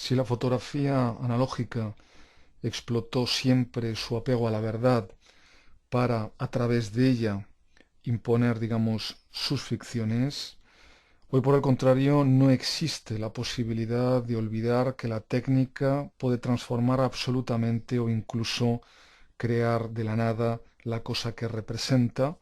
Si la fotografía analógica explotó siempre su apego a la verdad para, a través de ella, imponer, digamos, sus ficciones, hoy por el contrario no existe la posibilidad de olvidar que la técnica puede transformar absolutamente o incluso crear de la nada la cosa que representa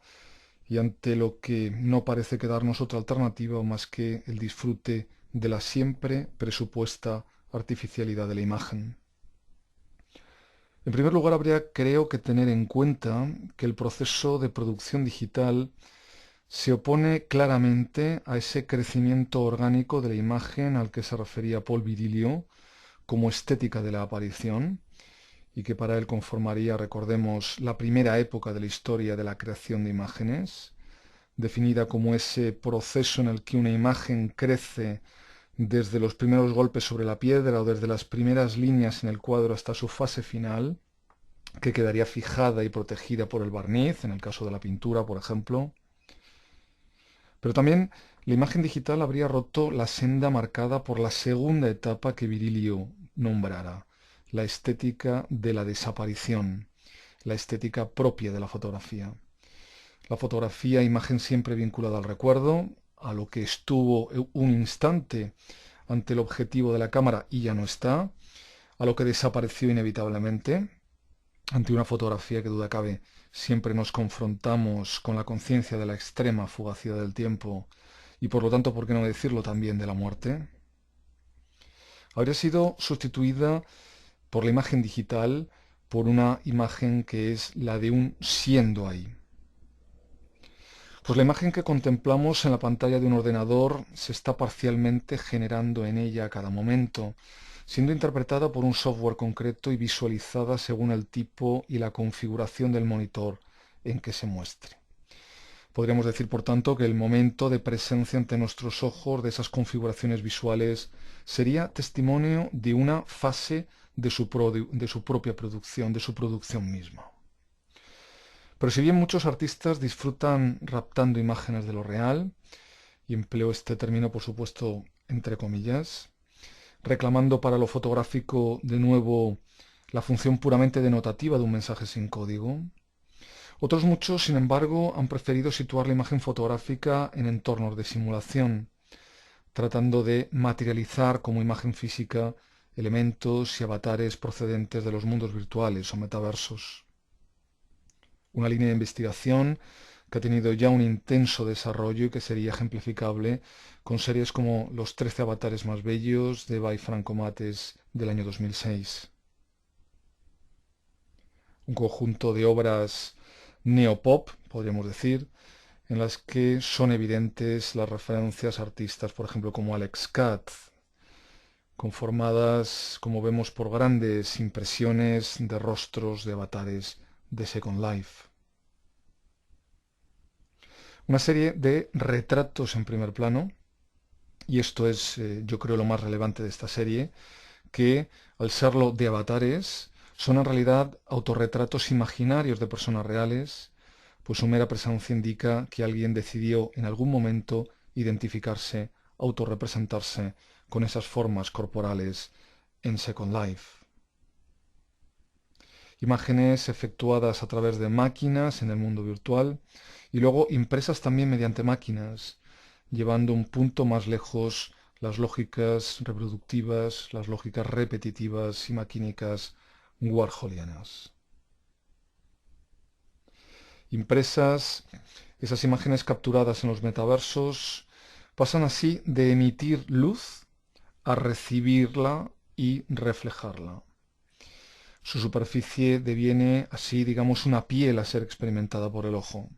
y ante lo que no parece quedarnos otra alternativa más que el disfrute de la siempre presupuesta artificialidad de la imagen. En primer lugar, habría, creo, que tener en cuenta que el proceso de producción digital se opone claramente a ese crecimiento orgánico de la imagen al que se refería Paul Virilio como estética de la aparición y que para él conformaría, recordemos, la primera época de la historia de la creación de imágenes, definida como ese proceso en el que una imagen crece desde los primeros golpes sobre la piedra o desde las primeras líneas en el cuadro hasta su fase final, que quedaría fijada y protegida por el barniz, en el caso de la pintura, por ejemplo. Pero también la imagen digital habría roto la senda marcada por la segunda etapa que Virilio nombrara, la estética de la desaparición, la estética propia de la fotografía. La fotografía, imagen siempre vinculada al recuerdo, a lo que estuvo un instante ante el objetivo de la cámara y ya no está, a lo que desapareció inevitablemente. Ante una fotografía que duda cabe, siempre nos confrontamos con la conciencia de la extrema fugacidad del tiempo y por lo tanto, ¿por qué no decirlo también de la muerte? Habría sido sustituida por la imagen digital por una imagen que es la de un siendo ahí. Pues la imagen que contemplamos en la pantalla de un ordenador se está parcialmente generando en ella a cada momento, siendo interpretada por un software concreto y visualizada según el tipo y la configuración del monitor en que se muestre. Podríamos decir, por tanto, que el momento de presencia ante nuestros ojos de esas configuraciones visuales sería testimonio de una fase de su propia producción, de su producción misma. Pero si bien muchos artistas disfrutan raptando imágenes de lo real, y empleo este término por supuesto entre comillas, reclamando para lo fotográfico de nuevo la función puramente denotativa de un mensaje sin código, otros muchos, sin embargo, han preferido situar la imagen fotográfica en entornos de simulación, tratando de materializar como imagen física elementos y avatares procedentes de los mundos virtuales o metaversos. Una línea de investigación que ha tenido ya un intenso desarrollo y que sería ejemplificable con series como Los 13 avatares más bellos de By Franco Mates del año 2006. Un conjunto de obras neopop, podríamos decir, en las que son evidentes las referencias a artistas, por ejemplo, como Alex Katz, conformadas, como vemos, por grandes impresiones de rostros de avatares de Second Life. Una serie de retratos en primer plano, y esto es, yo creo, lo más relevante de esta serie, que al serlo de avatares, son en realidad autorretratos imaginarios de personas reales, pues su mera presencia indica que alguien decidió en algún momento identificarse, autorrepresentarse con esas formas corporales en Second Life. Imágenes efectuadas a través de máquinas en el mundo virtual y luego impresas también mediante máquinas, llevando un punto más lejos las lógicas reproductivas, las lógicas repetitivas y maquínicas warholianas. Impresas, esas imágenes capturadas en los metaversos pasan así de emitir luz a recibirla y reflejarla. Su superficie deviene así, digamos, una piel a ser experimentada por el ojo.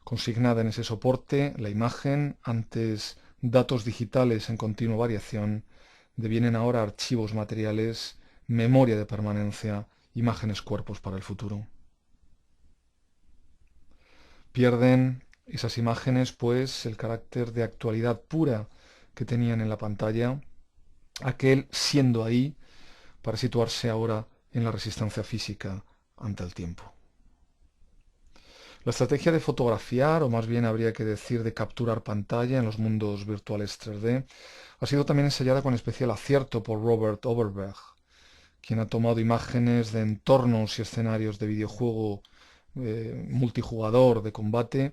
Consignada en ese soporte, la imagen, antes datos digitales en continua variación, devienen ahora archivos materiales, memoria de permanencia, imágenes cuerpos para el futuro. Pierden esas imágenes, pues, el carácter de actualidad pura que tenían en la pantalla, aquel siendo ahí para situarse ahora en la resistencia física ante el tiempo. La estrategia de fotografiar, o más bien habría que decir de capturar pantalla en los mundos virtuales 3D, ha sido también ensayada con especial acierto por Robert Overberg, quien ha tomado imágenes de entornos y escenarios de videojuego multijugador de combate,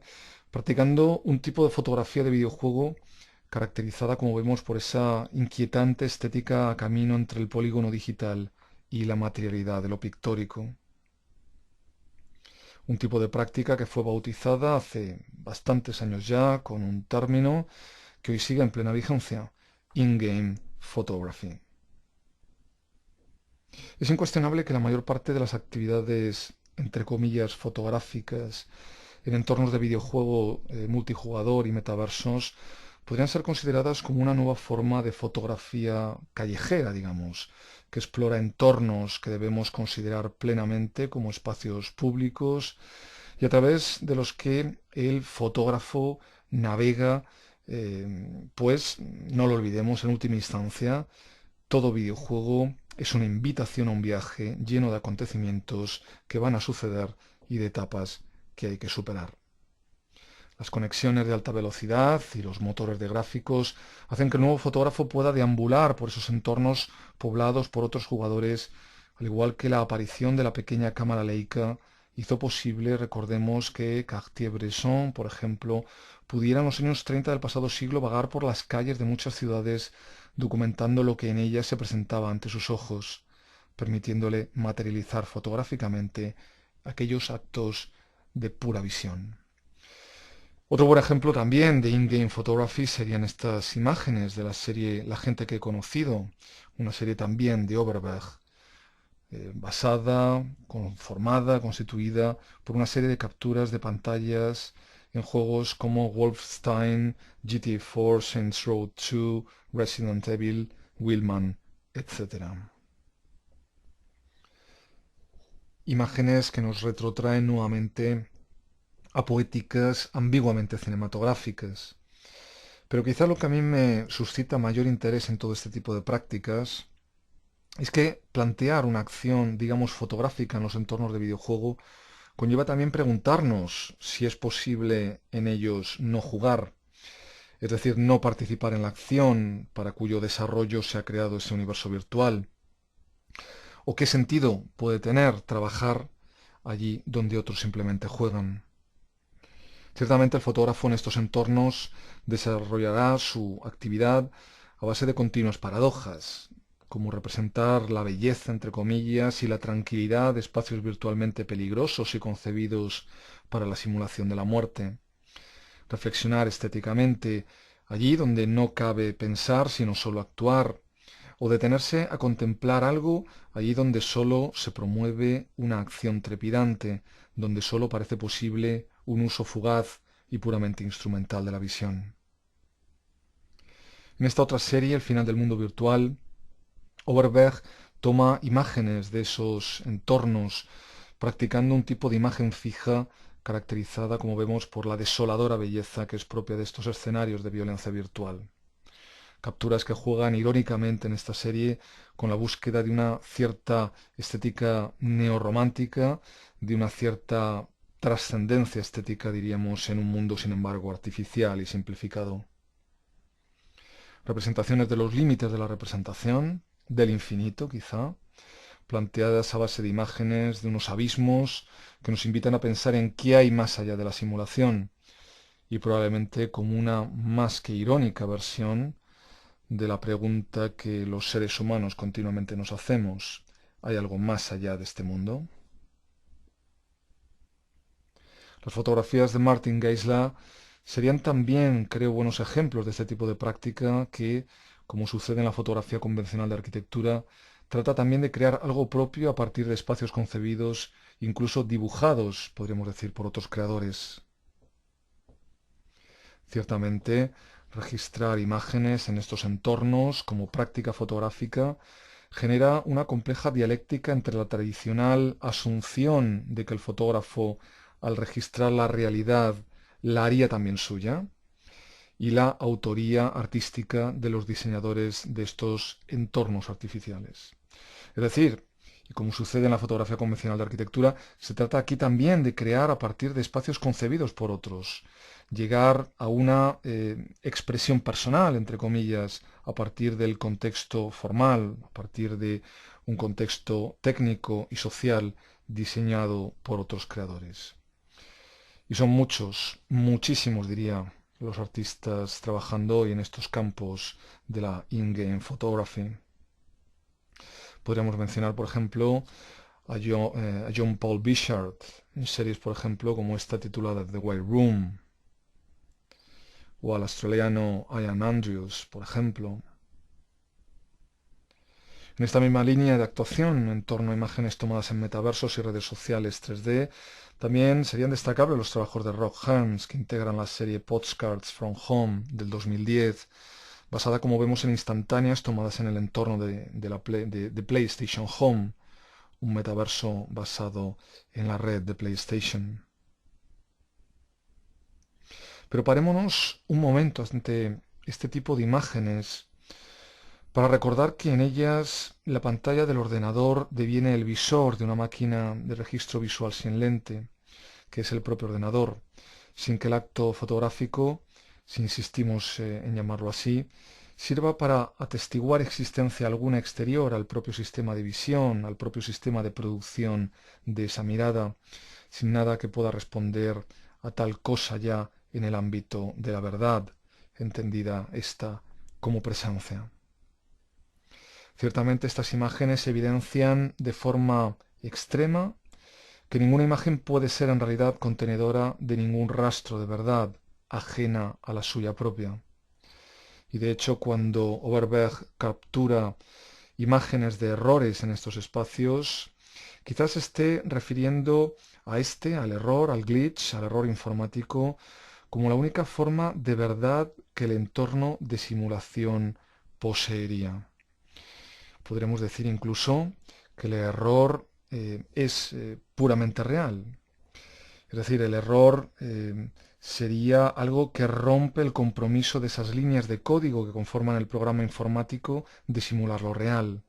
practicando un tipo de fotografía de videojuego caracterizada, como vemos, por esa inquietante estética a camino entre el polígono digital y la materialidad de lo pictórico. Un tipo de práctica que fue bautizada hace bastantes años ya con un término que hoy sigue en plena vigencia: in-game photography. Es incuestionable que la mayor parte de las actividades, entre comillas, fotográficas en entornos de videojuego multijugador y metaversos podrían ser consideradas como una nueva forma de fotografía callejera, digamos, que explora entornos que debemos considerar plenamente como espacios públicos y a través de los que el fotógrafo navega, pues no lo olvidemos, en última instancia, todo videojuego es una invitación a un viaje lleno de acontecimientos que van a suceder y de etapas que hay que superar. Las conexiones de alta velocidad y los motores de gráficos hacen que el nuevo fotógrafo pueda deambular por esos entornos poblados por otros jugadores, al igual que la aparición de la pequeña cámara Leica hizo posible, recordemos, que Cartier-Bresson, por ejemplo, pudiera en los años 30 del pasado siglo vagar por las calles de muchas ciudades documentando lo que en ellas se presentaba ante sus ojos, permitiéndole materializar fotográficamente aquellos actos de pura visión. Otro buen ejemplo también de in-game photography serían estas imágenes de la serie La gente que he conocido, una serie también de Overberg, basada, conformada, constituida por una serie de capturas de pantallas en juegos como Wolfenstein, GTA 4, Saints Row 2, Resident Evil, Willman, etc. Imágenes que nos retrotraen nuevamente a poéticas ambiguamente cinematográficas. Pero quizá lo que a mí me suscita mayor interés en todo este tipo de prácticas es que plantear una acción, digamos, fotográfica en los entornos de videojuego conlleva también preguntarnos si es posible en ellos no jugar, es decir, no participar en la acción para cuyo desarrollo se ha creado ese universo virtual, o qué sentido puede tener trabajar allí donde otros simplemente juegan. Ciertamente el fotógrafo en estos entornos desarrollará su actividad a base de continuas paradojas, como representar la belleza, entre comillas, y la tranquilidad de espacios virtualmente peligrosos y concebidos para la simulación de la muerte. Reflexionar estéticamente allí donde no cabe pensar sino solo actuar, o detenerse a contemplar algo allí donde solo se promueve una acción trepidante, donde solo parece posible un uso fugaz y puramente instrumental de la visión. En esta otra serie, El final del mundo virtual, Overberg toma imágenes de esos entornos, practicando un tipo de imagen fija caracterizada, como vemos, por la desoladora belleza que es propia de estos escenarios de violencia virtual. Capturas que juegan irónicamente en esta serie con la búsqueda de una cierta estética neorromántica, de una cierta trascendencia estética, diríamos, en un mundo, sin embargo, artificial y simplificado. Representaciones de los límites de la representación, del infinito, quizá, planteadas a base de imágenes de unos abismos que nos invitan a pensar en qué hay más allá de la simulación y probablemente como una más que irónica versión de la pregunta que los seres humanos continuamente nos hacemos: ¿hay algo más allá de este mundo? Las fotografías de Martin Geisler serían también, creo, buenos ejemplos de este tipo de práctica que, como sucede en la fotografía convencional de arquitectura, trata también de crear algo propio a partir de espacios concebidos, incluso dibujados, podríamos decir, por otros creadores. Ciertamente, registrar imágenes en estos entornos como práctica fotográfica genera una compleja dialéctica entre la tradicional asunción de que el fotógrafo, al registrar la realidad, la haría también suya, y la autoría artística de los diseñadores de estos entornos artificiales. Es decir, Y como sucede en la fotografía convencional de arquitectura, se trata aquí también de crear a partir de espacios concebidos por otros, llegar a una expresión personal, entre comillas, a partir del contexto formal, a partir de un contexto técnico y social diseñado por otros creadores. Y son muchos, muchísimos diría, los artistas trabajando hoy en estos campos de la in-game photography. Podríamos mencionar, por ejemplo, a John Paul Bichard en series, por ejemplo, como esta titulada The White Room, o al australiano Ian Andrews, por ejemplo. En esta misma línea de actuación en torno a imágenes tomadas en metaversos y redes sociales 3D, también serían destacables los trabajos de Rob Helms, que integran la serie Postcards from Home del 2010, basada, como vemos, en instantáneas tomadas en el entorno de PlayStation Home, un metaverso basado en la red de PlayStation. Pero parémonos un momento ante este tipo de imágenes para recordar que en ellas la pantalla del ordenador deviene el visor de una máquina de registro visual sin lente, que es el propio ordenador, sin que el acto fotográfico, si insistimos en llamarlo así, sirva para atestiguar existencia alguna exterior al propio sistema de visión, al propio sistema de producción de esa mirada, sin nada que pueda responder a tal cosa ya en el ámbito de la verdad, entendida esta como presencia. Ciertamente estas imágenes evidencian de forma extrema que ninguna imagen puede ser en realidad contenedora de ningún rastro de verdad ajena a la suya propia. Y de hecho, cuando Overberg captura imágenes de errores en estos espacios, quizás esté refiriendo al error, al glitch, al error informático, como la única forma de verdad que el entorno de simulación poseería. Podremos decir incluso que el error es puramente real. Es decir, el error sería algo que rompe el compromiso de esas líneas de código que conforman el programa informático de simular lo real.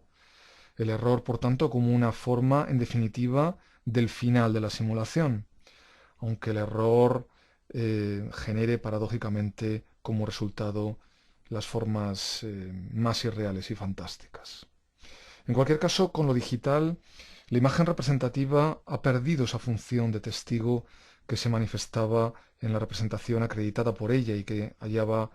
El error, por tanto, como una forma, en definitiva, del final de la simulación, aunque el error genere paradójicamente como resultado las formas más irreales y fantásticas. En cualquier caso, con lo digital, la imagen representativa ha perdido esa función de testigo que se manifestaba en la representación acreditada por ella y que hallaba,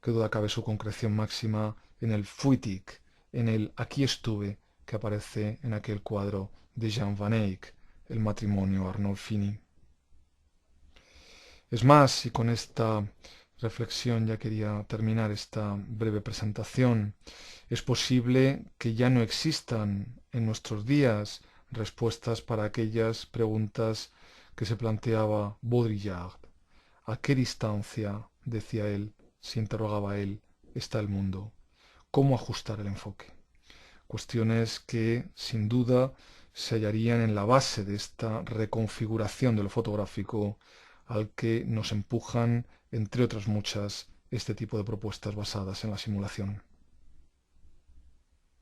que duda cabe, su concreción máxima en el Fuitic, en el aquí estuve, que aparece en aquel cuadro de Jan van Eyck, el matrimonio Arnolfini. Es más, y con esta reflexión ya quería terminar esta breve presentación, es posible que ya no existan en nuestros días respuestas para aquellas preguntas que se planteaba Baudrillard. ¿A qué distancia, decía él, se interrogaba él, está el mundo? ¿Cómo ajustar el enfoque? Cuestiones que, sin duda, se hallarían en la base de esta reconfiguración de lo fotográfico al que nos empujan, entre otras muchas, este tipo de propuestas basadas en la simulación.